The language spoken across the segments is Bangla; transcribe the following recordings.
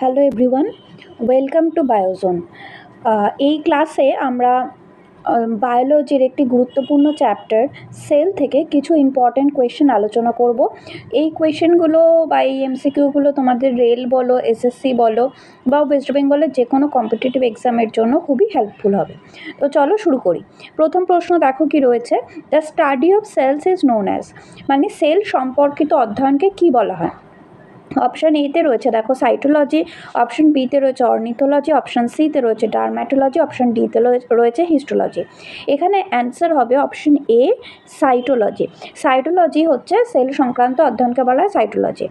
Hello everyone, welcome to Biozone. এই ক্লাসে আমরা বায়োলজির একটি গুরুত্বপূর্ণ চ্যাপ্টার সেল থেকে কিছু ইম্পর্ট্যান্ট কোয়েশ্চেন আলোচনা করব। এই কোয়েশ্চেনগুলো বা এই এমসিকিউগুলো তোমাদের রেল বলো, এসএসসি বলো বা ওয়েস্ট বেঙ্গলের যে কোনো কম্পিটিটিভ এক্সামের জন্য খুবই হেল্পফুল হবে। তো চলো শুরু করি। প্রথম প্রশ্ন দেখো কি রয়েছে, the study of cells is known as, মানে সেল সম্পর্কিত অধ্যয়নকে কি বলা হয়? অপশান এতে রয়েছে দেখো সাইটোলজি, অপশান বিতে রয়েছে অর্নিথোলজি, অপশান সিতে রয়েছে ডার্ম্যাটোলজি, অপশান ডিতে রয়েছে হিস্টোলজি। এখানে অ্যান্সার হবে অপশান এ, সাইটোলজি। সাইটোলজি হচ্ছে সেল সংক্রান্ত অধ্যয়নকে বলা হয় সাইটোলজি।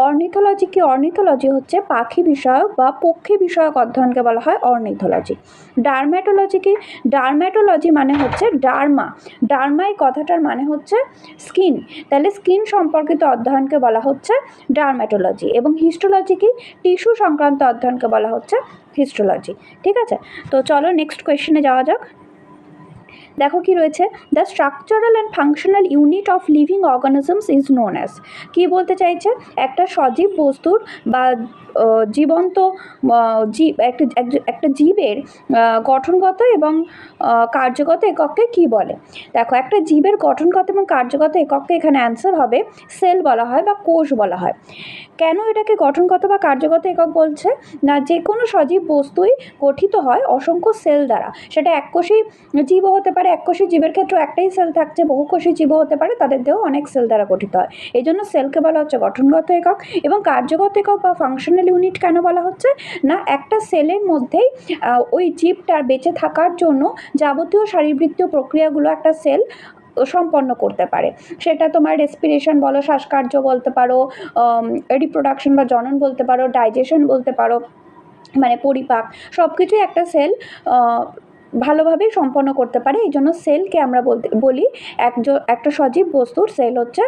অর্নিথোলজি কি? অর্নিথোলজি হচ্ছে পাখি বিষয়ক বা পক্ষী বিষয়ক অধ্যয়নকে বলা হয় অর্নিথোলজি। ডার্ম্যাটোলজি কি? ডার্ম্যাটোলজি মানে হচ্ছে ডার্মা। ডার্মা এই কথাটার মানে হচ্ছে স্কিন, তাহলে স্কিন সম্পর্কিত অধ্যয়নকে বলা হচ্ছে ডার্ম্যাটোলজি। এবং হিস্টোলজি কি? টিস্যু সংক্রান্ত অধ্যয়নকে বলা হচ্ছে হিস্টোলজি। ঠিক আছে, তো চলো নেক্সট কোয়েশ্চেনে যাওয়া যাক। দেখো কি রয়েছে, the structural and functional unit of living organisms is known as. কী বলতে চাইছে? একটা সজীব বস্তুর বা জীবন্ত জীব, একটা জীবের গঠনগত এবং কার্যগত একককে কি বলে? দেখো, একটা জীবের গঠনগত এবং কার্যগত একককে এখানে অ্যান্সার হবে সেল বলা হয় বা কোষ বলা হয়। কেন এটাকে গঠনগত বা কার্যগত একক বলছে? না, যে কোনো সজীব বস্তুই গঠিত হয় অসংখ্য সেল দ্বারা। সেটা এককোষী জীবও হতে পারে, এককোষী জীবের ক্ষেত্রেও একটাই সেল থাকছে, বহুকোষী জীবও হতে পারে, তাদের দেহ অনেক সেল দ্বারা গঠিত হয়। এই জন্য সেলকে বলা হচ্ছে গঠনগত একক। এবং কার্যগত একক বা ফাংশনাল ইউনিট কেন বলা হচ্ছে? না, একটা সেলের মধ্যেই ওই জীবটার বেঁচে থাকার জন্য যাবতীয় শারীরবৃত্তীয় প্রক্রিয়াগুলো একটা সেল সম্পন্ন করতে পারে। সেটা তোমার রেসপিরেশন বলো, শ্বাসকার্য বলতে পারো, রিপ্রোডাকশন বা জনন বলতে পারো, ডাইজেশন বলতে পারো, মানে পরিপাক, সব কিছুই একটা সেল ভালোভাবেই সম্পন্ন করতে পারে। এই জন্য সেলকে আমরা বলি একটা সজীব বস্তুর সেল হচ্ছে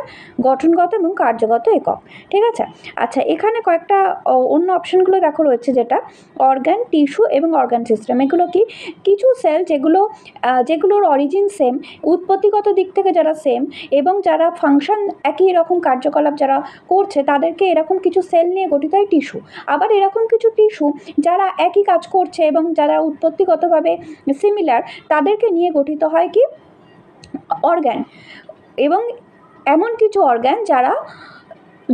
গঠনগত এবং কার্যগত একক। ঠিক আছে, আচ্ছা, এখানে কয়েকটা অন্য অপশানগুলো দেখো রয়েছে, যেটা অর্গান, টিস্যু এবং অর্গান সিস্টেম। এগুলো কি? কিছু সেল যেগুলোর অরিজিন সেম, উৎপত্তিগত দিক থেকে যারা সেম এবং যারা ফাংশন একই রকম কার্যকলাপ যারা করছে, তাদেরকে এরকম কিছু সেল নিয়ে গঠিত হয় টিস্যু। আবার এরকম কিছু টিস্যু যারা একই কাজ করছে এবং যারা উৎপত্তিগতভাবে সিমিলার, তাদেরকে নিয়ে গঠিত হয় কি? অর্গান। এবং এমন কিছু অর্গান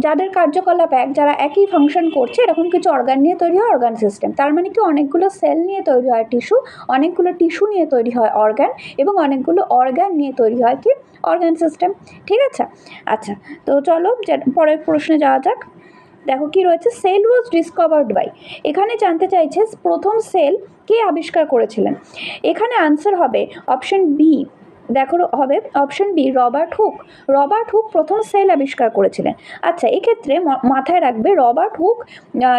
যাদের কার্যকলাপ যারা একই ফাংশন করছে, এরকম কিছু অর্গান নিয়ে তৈরি হয় অর্গান সিস্টেম। তার মানে কি, অনেকগুলো সেল নিয়ে তৈরি হয় টিস্যু, অনেকগুলো টিস্যু নিয়ে তৈরি হয় অর্গান, এবং অনেকগুলো অর্গান নিয়ে তৈরি হয় কি? Organ system. ঠিক আছে, আচ্ছা, তো চলো পরের প্রশ্নে যাওয়া যাক। দেখো কি রয়েছে, সেল ওয়াজ ডিসকভার্ড বাই। এখানে জানতে চাইছে প্রথম সেল কে আবিষ্কার করেছিলেন? এখানে আনসার হবে অপশন বি। দেখো হবে option B, Robert Hooke. Robert Hooke প্রথম সেল আবিষ্কার করেছিলেন। আচ্ছা, এক্ষেত্রে মাথায় রাখবে, রবার্ট হুক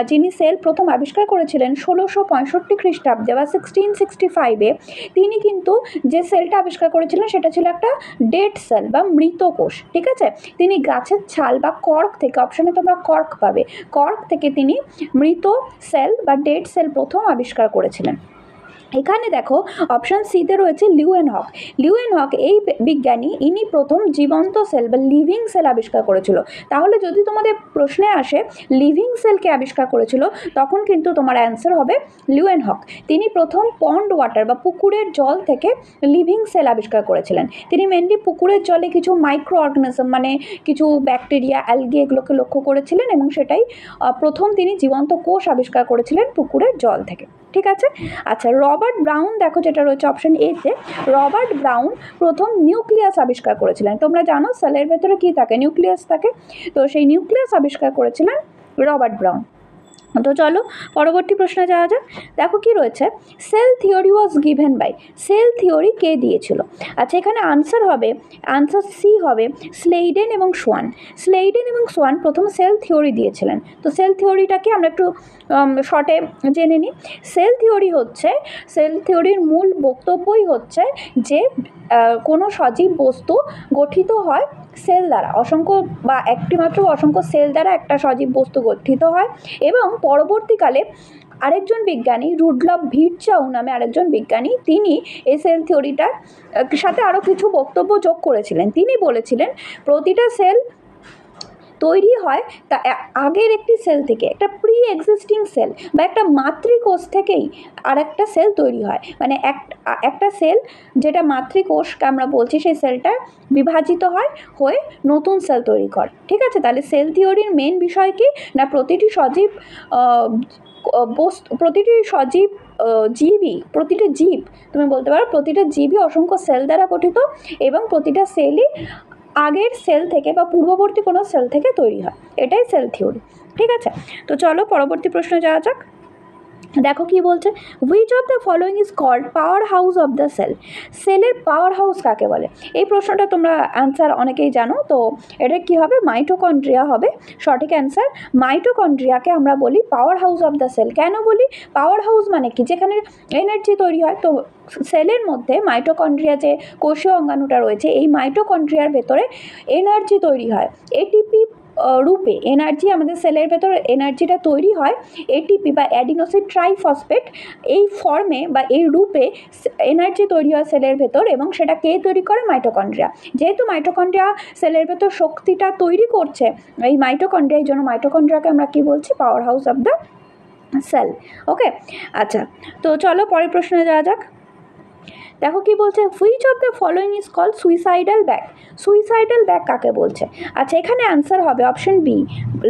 যিনি সেল প্রথম আবিষ্কার করেছিলেন 1665 খ্রিস্টাব্দে বা 1665-এ, তিনি কিন্তু যে সেলটা আবিষ্কার করেছিলেন সেটা ছিল একটা ডেড সেল বা মৃত কোষ। ঠিক আছে, তিনি গাছের ছাল বা কর্ক থেকে, অপশানে তোমরা কর্ক পাবে, কর্ক থেকে তিনি মৃত সেল বা ডেড সেল প্রথম আবিষ্কার করেছিলেন। এখানে দেখো অপশান সিতে রয়েছে লিউয়েনহক। লিউয়েনহক এই বিজ্ঞানী, ইনি প্রথম জীবন্ত সেল বা লিভিং সেল আবিষ্কার করেছিল। তাহলে যদি তোমাদের প্রশ্নে আসে লিভিং সেলকে আবিষ্কার করেছিল, তখন কিন্তু তোমার অ্যান্সার হবে লিউয়েনহক। তিনি প্রথম পন্ড ওয়াটার বা পুকুরের জল থেকে লিভিং সেল আবিষ্কার করেছিলেন। তিনি মেনলি পুকুরের জলে কিছু মাইক্রো অর্গানিজম, মানে কিছু ব্যাকটেরিয়া, অ্যালগি, এগুলোকে লক্ষ্য করেছিলেন এবং সেটাই প্রথম তিনি জীবন্ত কোষ আবিষ্কার করেছিলেন পুকুরের জল থেকে। ঠিক আছে, আচ্ছা, রবার্ট ব্রাউন দেখো যেটা রয়েছে অপশন এতে, রবার্ট ব্রাউন প্রথম নিউক্লিয়াস আবিষ্কার করেছিলেন। তোমরা জানো সেলের ভেতরে কি থাকে? নিউক্লিয়াস থাকে। তো সেই নিউক্লিয়াস আবিষ্কার করেছিলেন রবার্ট ব্রাউন। তো চলো পরবর্তী প্রশ্নে যাওয়া যাক। দেখো কি রয়েছে, cell theory was given by. Cell theory কে দিয়েছিল? আচ্ছা, এখানে আনসার সি হবে স্লেইডেন এবং সোয়ান। স্লেইডেন এবং সোয়ান প্রথম সেল থিওরি দিয়েছিলেন। তো সেল থিওরিটাকে আমরা একটু শর্টে জেনে নিই। সেল থিওরির মূল বক্তব্যই হচ্ছে যে কোনো সজীব বস্তু গঠিত হয় সেল দ্বারা, অসংখ্য বা একটিমাত্র অসংখ্য সেল দ্বারা একটা সজীব বস্তু গঠিত হয়। এবং পরবর্তীকালে আরেকজন বিজ্ঞানী, রুডলফ ভির্চাউ নামে আরেকজন বিজ্ঞানী, তিনি এই সেল থিওরিটার সাথে আরও কিছু বক্তব্য যোগ করেছিলেন। তিনি বলেছিলেন প্রতিটা সেল তৈরি হয় তা আগের একটি সেল থেকে, একটা প্রি এক্সিস্টিং সেল বা একটা মাতৃকোষ থেকেই আর একটা সেল তৈরি হয়। মানে একটা সেল যেটা মাতৃকোষকে আমরা বলছি, সেই সেলটা বিভাজিত হয় হয়ে নতুন সেল তৈরি করে। ঠিক আছে, তাহলে সেল থিওরির মেন বিষয় কি না, প্রতিটি সজীব প্রতিটি সজীব প্রতিটি জীব, তুমি বলতে পারো প্রতিটা জীবই অসংখ্য সেল দ্বারা গঠিত এবং প্রতিটা সেলই আগের সেল থেকে বা পূর্ববর্তী কোনো সেল থেকে তৈরি হয়। এটাই সেল থিওরি। ঠিক আছে, তো চলো পরবর্তী প্রশ্নে যাওয়া যাক। দেখো কি বলছে, which of the following is called power house of the cell. সেলের পাওয়ার হাউস কাকে বলে? এই প্রশ্নটা তোমরা অ্যান্সার অনেকেই জানো, তো এটা কি হবে, মাইটোকন্ড্রিয়া হবে সঠিক অ্যান্সার। মাইটোকন্ড্রিয়াকে আমরা বলি power house of the cell. কেন বলি পাওয়ার হাউস? মানে কি, যেখানে এনার্জি তৈরি হয়। তো সেলের মধ্যে মাইটোকন্ড্রিয়া, যে কোষীয় অঙ্গাণুটা রয়েছে, এই মাইটোকন্ড্রিয়ার ভেতরে এনার্জি তৈরি হয় এটিপি রূপে। এনার্জি, আমাদের সেলের ভেতর এনার্জিটা তৈরি হয় এটিপি বা অ্যাডিনোসিন ট্রাইফসফেট এই ফর্মে বা এই রূপে এনার্জি তৈরি হয় সেলের ভেতর, এবং সেটা কে তৈরি করে? মাইটোকন্ড্রিয়া। যেহেতু মাইটোকন্ড্রিয়া সেলের ভেতর শক্তিটা তৈরি করছে, এই মাইটোকন্ড্রিয়া, এই জন্য মাইটোকন্ড্রিয়াকে আমরা কি বলছি? Power house of the cell. Okay, আচ্ছা, তো চলো পরের প্রশ্নে যাওয়া যাক। দেখো কি বলছে, which of the following is called suicidal bag. Suicidal bag কাকে বলছে? আচ্ছা, এখানে অ্যান্সার হবে অপশন বি,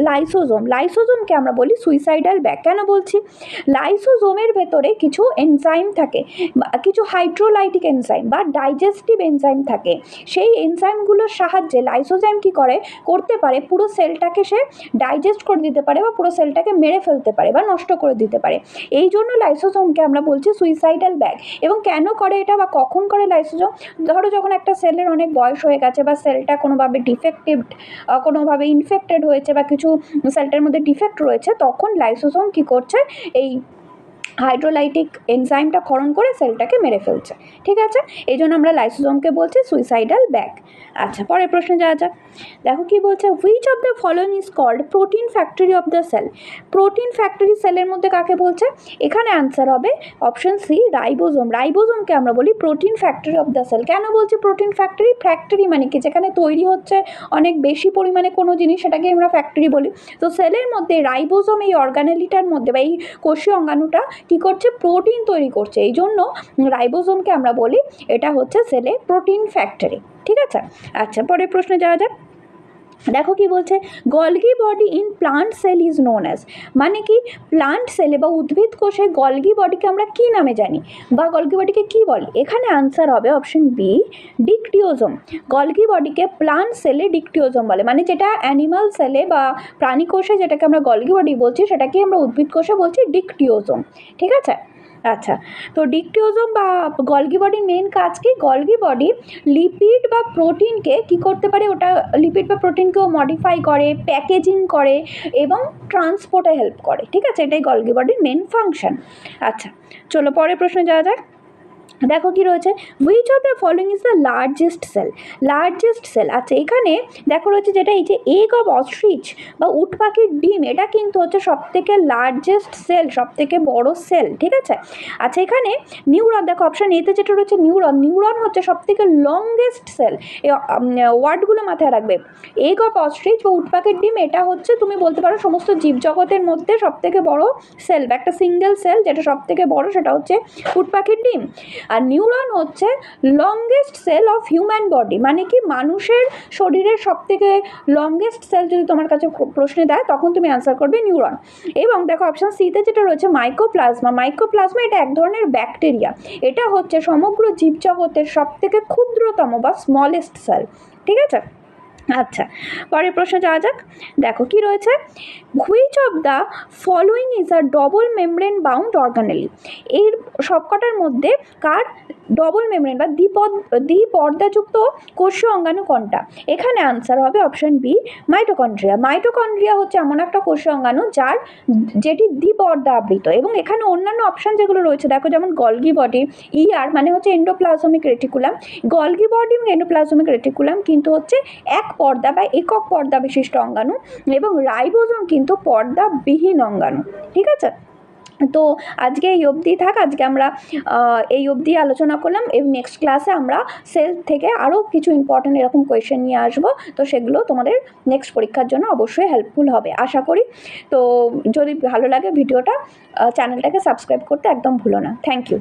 লাইসোজোম। লাইসোজোমকে আমরা বলি সুইসাইডাল ব্যাগ। কেন বলছি? লাইসোজোমের ভেতরে কিছু এনজাইম থাকে, কিছু হাইড্রোলাইটিক এনজাইম বা ডাইজেস্টিভ এনজাইম থাকে। সেই এনজাইমগুলোর সাহায্যে লাইসোজোম কি করতে পারে, পুরো সেলটাকে সে ডাইজেস্ট করে দিতে পারে বা পুরো সেলটাকে মেরে ফেলতে পারে বা নষ্ট করে দিতে পারে। এই জন্য লাইসোজোমকে আমরা বলছি সুইসাইডাল ব্যাগ। এবং কেন করে এটা বা কখন করে লাইসোজোম? ধরো যখন একটা সেলের অনেক বয়স হয়ে গেছে বা সেলটা কোনোভাবে ডিফেক্টিভ, কোনোভাবে ইনফেক্টেড হয়েছে বা কিছু সেলটার মধ্যে ডিফেক্ট রয়েছে, তখন লাইসোজোম কি করছে, এই হাইড্রোলাইটিক এনজাইমটা ক্ষরণ করে সেলটাকে মেরে ফেলছে। ঠিক আছে, এই জন্য আমরা লাইসোজোমকে বলছি সুইসাইডাল ব্যাগ। আচ্ছা, পরের প্রশ্নে যাওয়া যাক। দেখো কি বলছে, which of the following is called protein factory of the cell. Protein factory সেলের মধ্যে কাকে বলছে? এখানে অ্যান্সার হবে অপশন সি, রাইবোজোম। রাইবোজোমকে আমরা বলি protein factory of the cell. কেন বলছি প্রোটিন ফ্যাক্টরি? ফ্যাক্টরি মানে কি, যেখানে তৈরি হচ্ছে অনেক বেশি পরিমাণে কোনো জিনিস, সেটাকে আমরা ফ্যাক্টরি বলি। তো সেলের মধ্যে রাইবোজোম, এই অর্গানেলিটার মধ্যে বা এই কোষীয় অঙ্গাণুটা কি করছে? প্রোটিন তৈরি করছে। এই জন্য রাইবোজোমকে আমরা বলি এটা হচ্ছে সেলের প্রোটিন ফ্যাক্টরি। ঠিক আছে, আচ্ছা, পরের প্রশ্নে যাওয়া যাক। দেখো কি বলছে, Golgi body in plant sell is known as. মানে কি, প্লান্ট সেলে বা উদ্ভিদ কোষে গলগি বডিকে আমরা কি নামে জানি বা গলগি বডিকে কি বলে? এখানে আনসার হবে অপশন বি, ডিকটিওজোম। গলগি বডিকে প্লান্ট সেলে ডিকটিওজোম বলে। মানে যেটা অ্যানিমাল সেলে বা প্রাণী কোষে যেটাকে আমরা গলগি বডি বলছি, সেটাকে আমরা উদ্ভিদ কোষে বলছি ডিকটিওজোম। ঠিক আছে, আচ্ছা, তো ডিকটিওজোম বা গলগি বডির মেন কাজ কি? গলগি বডি লিপিড বা প্রোটিনকে কি করতে পারে, ওটা লিপিড বা প্রোটিনকেও মডিফাই করে, প্যাকেজিং করে এবং ট্রান্সপোর্টে হেল্প করে। ঠিক আছে, এটাই গলগি বডির মেন ফাংশন। আচ্ছা, চলো পরের প্রশ্নে যাওয়া যাক। দেখো কি রয়েছে, which of the following is the largest cell. Largest cell, আচ্ছা, এখানে দেখো রয়েছে যেটা এই যে এগ অফ অস্ট্রিচ বা উট পাখির ডিম, এটা কিন্তু হচ্ছে সবথেকে লার্জেস্ট সেল, সবথেকে বড় সেল। ঠিক আছে, আচ্ছা, এখানে নিউরন, দেখো অপশন এতে যেটা রয়েছে নিউরন, নিউরন হচ্ছে সবথেকে লংগেস্ট সেল। এই ওয়ার্ডগুলো মাথায় রাখবে। এগ অফ অস্ট্রিচ বা উট পাখির ডিম, এটা হচ্ছে তুমি বলতে পারো সমস্ত জীবজগতের মধ্যে সবথেকে বড় সেল বা একটা সিঙ্গেল সেল যেটা সবথেকে বড়, সেটা হচ্ছে উট পাখির ডিম। আর নিউরন হচ্ছে longest cell of human body. মানে কি, মানুষের শরীরের সবথেকে লংগেস্ট সেল যদি তোমার কাছে প্রশ্নে দেয়, তখন তুমি অ্যান্সার করবে নিউরন। এবং দেখো অপশন সিতে যেটা রয়েছে মাইকোপ্লাজমা। মাইকোপ্লাজমা এটা এক ধরনের ব্যাকটেরিয়া। এটা হচ্ছে সমগ্র জীবজগতের সবথেকে ক্ষুদ্রতম বা স্মলেস্ট সেল। ঠিক আছে, আচ্ছা, পরের প্রশ্নে যাওয়া যাক। দেখো কি রয়েছে, which of the following is a double membrane bound organelle. এর সবকটার মধ্যে কার ডবল মেমব্রেন বা দ্বিপর্দাযুক্ত কোষীয় অঙ্গাণু কোনটা? এখানে আনসার হবে অপশন বি, মাইটোকন্ড্রিয়া। মাইটোকন্ড্রিয়া হচ্ছে এমন একটা কোষীয় অঙ্গাণু যেটি দ্বিপর্দা আবৃত। এবং এখানে অন্যান্য অপশন যেগুলো রয়েছে দেখো, যেমন গলগি বডি, ইআর মানে হচ্ছে এন্ডোপ্লাজমিক রেটিকুলাম। গলগি বডি এবং এন্ডোপ্লাজমিক রেটিকুলাম কিন্তু হচ্ছে এক পর্দা বা একক পর্দা বিশিষ্ট অঙ্গাণু, এবং রাইবোজোম কিন্তু পর্দাবিহীন অঙ্গাণু। ঠিক আছে, তো আজকে এই অবধি থাক। আজকে আমরা এই অবধি আলোচনা করলাম। নেক্সট ক্লাসে আমরা সেলফ থেকে আরও কিছু ইম্পর্ট্যান্ট এরকম কোয়েশ্চেন নিয়ে আসবো। তো সেগুলো তোমাদের নেক্সট পরীক্ষার জন্য অবশ্যই হেল্পফুল হবে আশা করি। তো যদি ভালো লাগে ভিডিওটা, চ্যানেলটাকে সাবস্ক্রাইব করতে একদম ভুলো না। Thank you.